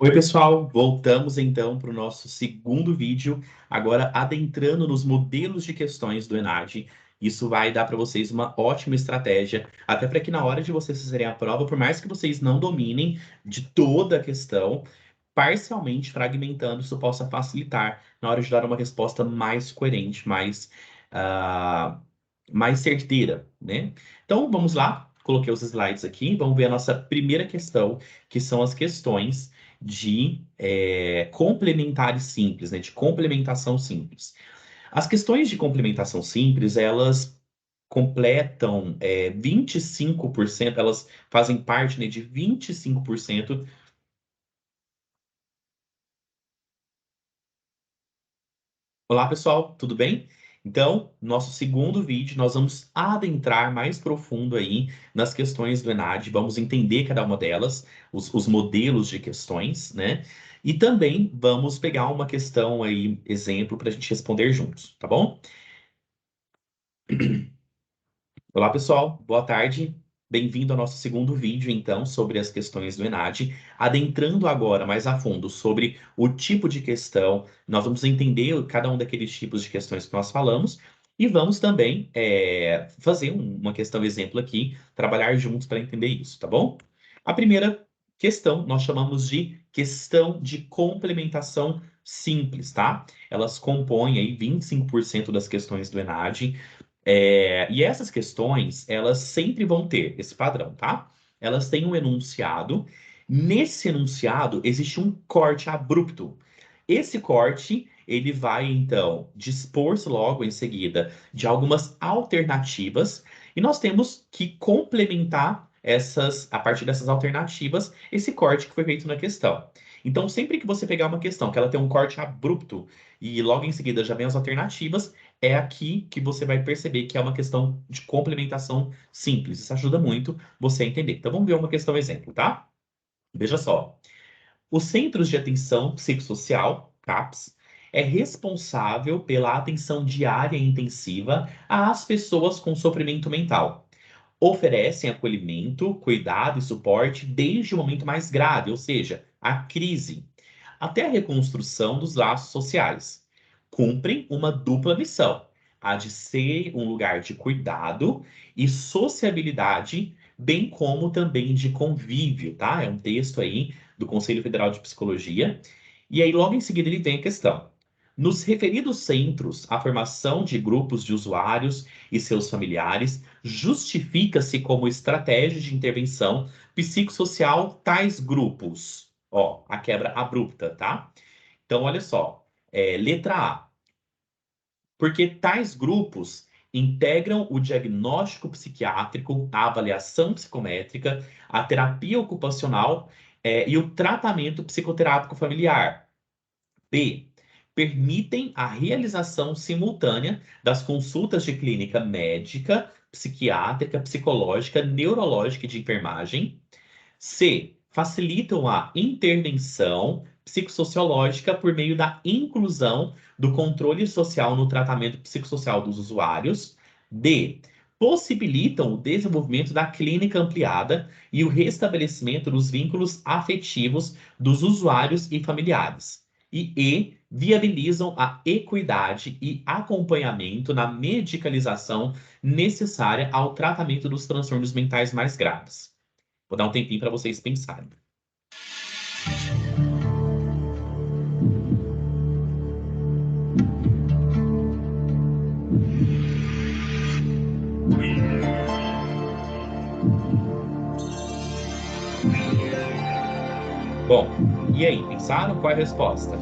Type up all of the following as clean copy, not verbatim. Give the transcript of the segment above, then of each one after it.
Oi, pessoal, voltamos então para o nosso segundo vídeo, agora adentrando nos modelos de questões do ENAD. Isso vai dar para vocês uma ótima estratégia, até para que na hora de vocês fizerem a prova, por mais que vocês não dominem de toda a questão, parcialmente fragmentando, isso possa facilitar na hora de dar uma resposta mais coerente, ah, mais certeira, né? Então, vamos lá, coloquei os slides aqui, vamos ver a nossa primeira questão, que são as questões de complementares simples, né, de complementação simples. As questões de complementação simples, elas completam 25%, elas fazem parte, né, de 25%. Olá, pessoal, tudo bem? Então, nosso segundo vídeo, nós vamos adentrar mais profundo aí nas questões do ENAD, vamos entender cada uma delas, os modelos de questões, né? E também vamos pegar uma questão aí, exemplo, para a gente responder juntos, tá bom? Olá, pessoal, boa tarde. Bem-vindo ao nosso segundo vídeo, então, sobre as questões do ENAD. Adentrando agora mais a fundo sobre o tipo de questão, nós vamos entender cada um daqueles tipos de questões que nós falamos e vamos também fazer uma questão exemplo aqui, trabalhar juntos para entender isso, tá bom? A primeira questão nós chamamos de questão de complementação simples, tá? Elas compõem aí 25% das questões do ENAD. E essas questões, elas sempre vão ter esse padrão, tá? Elas têm um enunciado. Nesse enunciado, existe um corte abrupto. Esse corte, ele vai, então, dispor-se logo em seguida de algumas alternativas, e nós temos que complementar a partir dessas alternativas, esse corte que foi feito na questão. Então, sempre que você pegar uma questão que ela tem um corte abrupto e logo em seguida já vem as alternativas, é aqui que você vai perceber que é uma questão de complementação simples. Isso ajuda muito você a entender. Então vamos ver uma questão exemplo, tá? Veja só. Os Centros de Atenção Psicossocial, CAPS, é responsável pela atenção diária e intensiva às pessoas com sofrimento mental. Oferecem acolhimento, cuidado e suporte desde o momento mais grave, ou seja, a crise, até a reconstrução dos laços sociais. Cumprem uma dupla missão: a de ser um lugar de cuidado e sociabilidade, bem como também de convívio, tá? É um texto aí do Conselho Federal de Psicologia. E aí, logo em seguida, ele tem a questão. Nos referidos centros, a formação de grupos de usuários e seus familiares justifica-se como estratégia de intervenção psicossocial tais grupos. Ó, a quebra abrupta, tá? Então, olha só. Letra A. Porque tais grupos integram o diagnóstico psiquiátrico, a avaliação psicométrica, a terapia ocupacional, e o tratamento psicoterápico familiar. B. Permitem a realização simultânea das consultas de clínica médica, psiquiátrica, psicológica, neurológica e de enfermagem. C. Facilitam a intervenção psicossociológica por meio da inclusão do controle social no tratamento psicossocial dos usuários. D. Possibilitam o desenvolvimento da clínica ampliada e o restabelecimento dos vínculos afetivos dos usuários e familiares. E. Viabilizam a equidade e acompanhamento na medicalização necessária ao tratamento dos transtornos mentais mais graves. Vou dar um tempinho para vocês pensarem. Bom, e aí, pensaram qual é a resposta?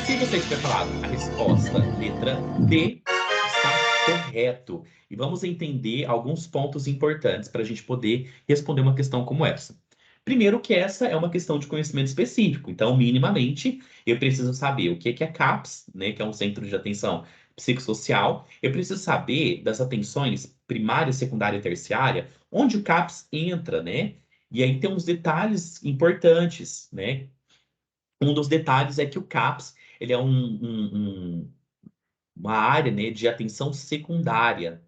Se você tiver falado a resposta letra D, está correto. E vamos entender alguns pontos importantes para a gente poder responder uma questão como essa. Primeiro que essa é uma questão de conhecimento específico, então, minimamente, eu preciso saber o que é CAPS, né, que é um centro de atenção psicossocial. Eu preciso saber das atenções primária, secundária e terciária, onde o CAPS entra, né? E aí tem uns detalhes importantes, né? Um dos detalhes é que o CAPS ele é uma área, né, de atenção secundária,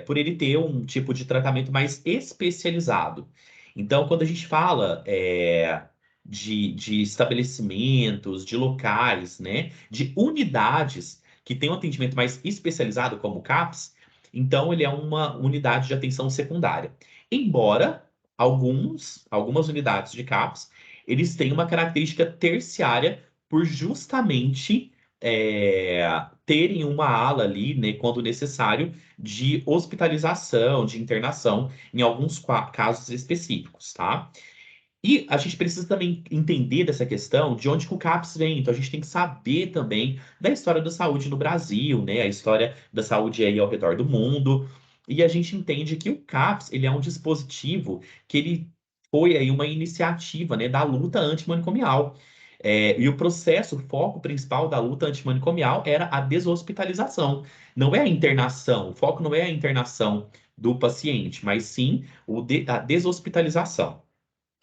por ele ter um tipo de tratamento mais especializado. Então, quando a gente fala de estabelecimentos, de locais, né, de unidades que têm um atendimento mais especializado, como o CAPS, então ele é uma unidade de atenção secundária. Embora algumas unidades de CAPS, eles têm uma característica terciária por justamente terem uma ala ali, né, quando necessário, de hospitalização, de internação, em alguns casos específicos, tá? E a gente precisa também entender dessa questão de onde que o CAPS vem. Então a gente tem que saber também da história da saúde no Brasil, né? A história da saúde aí ao redor do mundo. E a gente entende que o CAPS, ele é um dispositivo que ele foi aí uma iniciativa, né, da luta antimanicomial. E o processo, o foco principal da luta antimanicomial era a deshospitalização. Não é a internação, o foco não é a internação do paciente, mas sim a deshospitalização.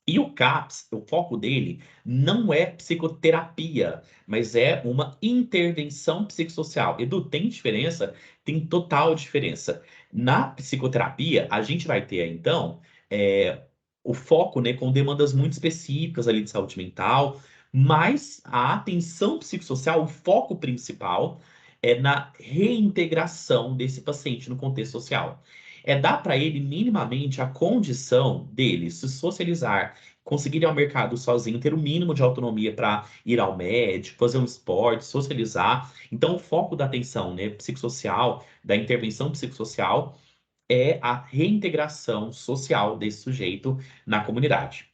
E o CAPS, o foco dele não é psicoterapia, mas é uma intervenção psicossocial. Edu, tem diferença? Tem total diferença. Na psicoterapia, a gente vai ter, então, é, o foco, né, com demandas muito específicas ali de saúde mental, mas a atenção psicossocial, o foco principal, é na reintegração desse paciente no contexto social. É dar para ele minimamente a condição dele se socializar, conseguir ir ao mercado sozinho, ter o mínimo de autonomia para ir ao médico, fazer um esporte, socializar. Então, o foco da atenção, né, psicossocial, da intervenção psicossocial, é a reintegração social desse sujeito na comunidade.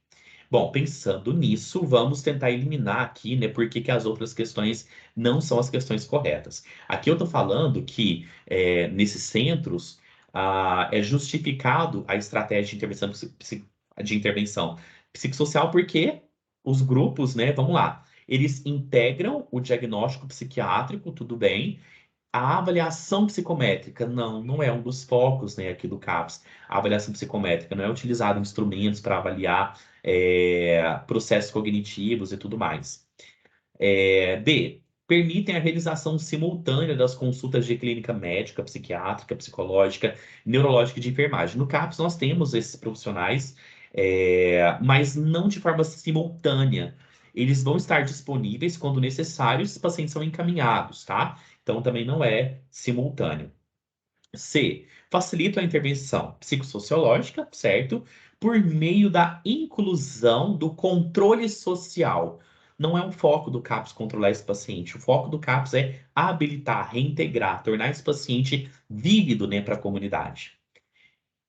Bom, pensando nisso, vamos tentar eliminar aqui, né, por que que as outras questões não são as questões corretas. Aqui eu estou falando que nesses centros é justificado a estratégia de intervenção, de intervenção psicossocial porque os grupos, né, vamos lá, eles integram o diagnóstico psiquiátrico, tudo bem, a avaliação psicométrica, não é um dos focos, né, aqui do CAPS. A avaliação psicométrica não é utilizado instrumentos para avaliar processos cognitivos e tudo mais. B. Permitem a realização simultânea das consultas de clínica médica, psiquiátrica, psicológica, neurológica e de enfermagem. No CAPS, nós temos esses profissionais, mas não de forma simultânea. Eles vão estar disponíveis quando necessário, esses pacientes são encaminhados, tá? Então, também não é simultâneo. C. Facilita a intervenção psicossociológica, certo? Por meio da inclusão do controle social. Não é um foco do CAPS controlar esse paciente. O foco do CAPS é habilitar, reintegrar, tornar esse paciente vívido, né, para a comunidade.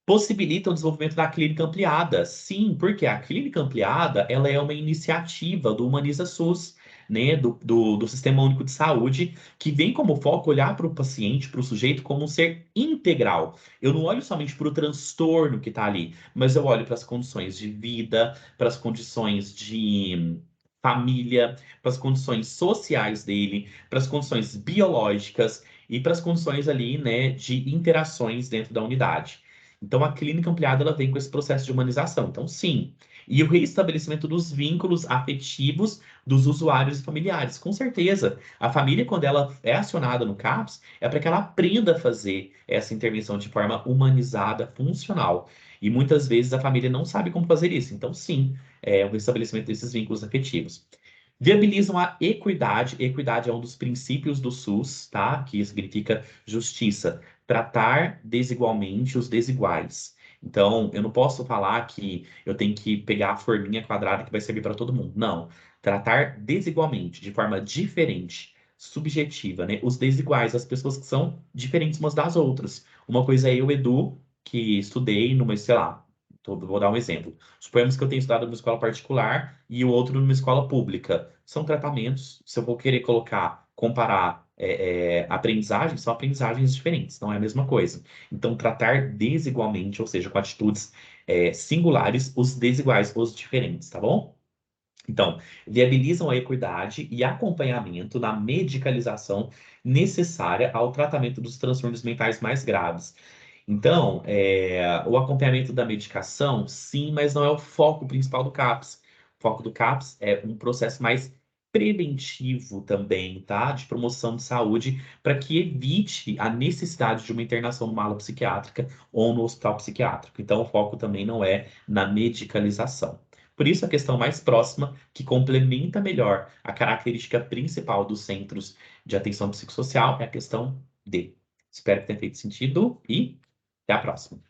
Possibilita o desenvolvimento da clínica ampliada. Sim, porque a clínica ampliada ela é uma iniciativa do Humaniza SUS, né, do Sistema Único de Saúde, que vem como foco olhar para o paciente, para o sujeito, como um ser integral. Eu não olho somente para o transtorno que está ali, mas eu olho para as condições de vida, para as condições de família, para as condições sociais dele, para as condições biológicas e para as condições ali, né, de interações dentro da unidade. Então, a clínica ampliada ela vem com esse processo de humanização. Então, sim. E o reestabelecimento dos vínculos afetivos dos usuários e familiares. Com certeza. A família, quando ela é acionada no CAPS, é para que ela aprenda a fazer essa intervenção de forma humanizada, funcional. E muitas vezes a família não sabe como fazer isso. Então, sim, é o restabelecimento desses vínculos afetivos. Viabilizam a equidade. Equidade é um dos princípios do SUS, tá? Que significa justiça. Tratar desigualmente os desiguais. Então, eu não posso falar que eu tenho que pegar a forminha quadrada que vai servir para todo mundo. Não. Tratar desigualmente, de forma diferente, subjetiva, né? Os desiguais, as pessoas que são diferentes umas das outras. Uma coisa é eu, Edu, que estudei numa, sei lá, vou dar um exemplo. Suponhamos que eu tenho estudado numa escola particular e o outro numa escola pública. São tratamentos, se eu vou querer colocar, comparar aprendizagens, são aprendizagens diferentes, não é a mesma coisa. Então, tratar desigualmente, ou seja, com atitudes singulares, os desiguais, os diferentes, tá bom? Então, viabilizam a equidade e acompanhamento na medicalização necessária ao tratamento dos transtornos mentais mais graves. Então, o acompanhamento da medicação, sim, mas não é o foco principal do CAPS. O foco do CAPS é um processo mais preventivo também, tá? De promoção de saúde, para que evite a necessidade de uma internação numa ala psiquiátrica ou no hospital psiquiátrico. Então, o foco também não é na medicalização. Por isso, a questão mais próxima, que complementa melhor a característica principal dos centros de atenção psicossocial, é a questão D. Espero que tenha feito sentido e até a próxima.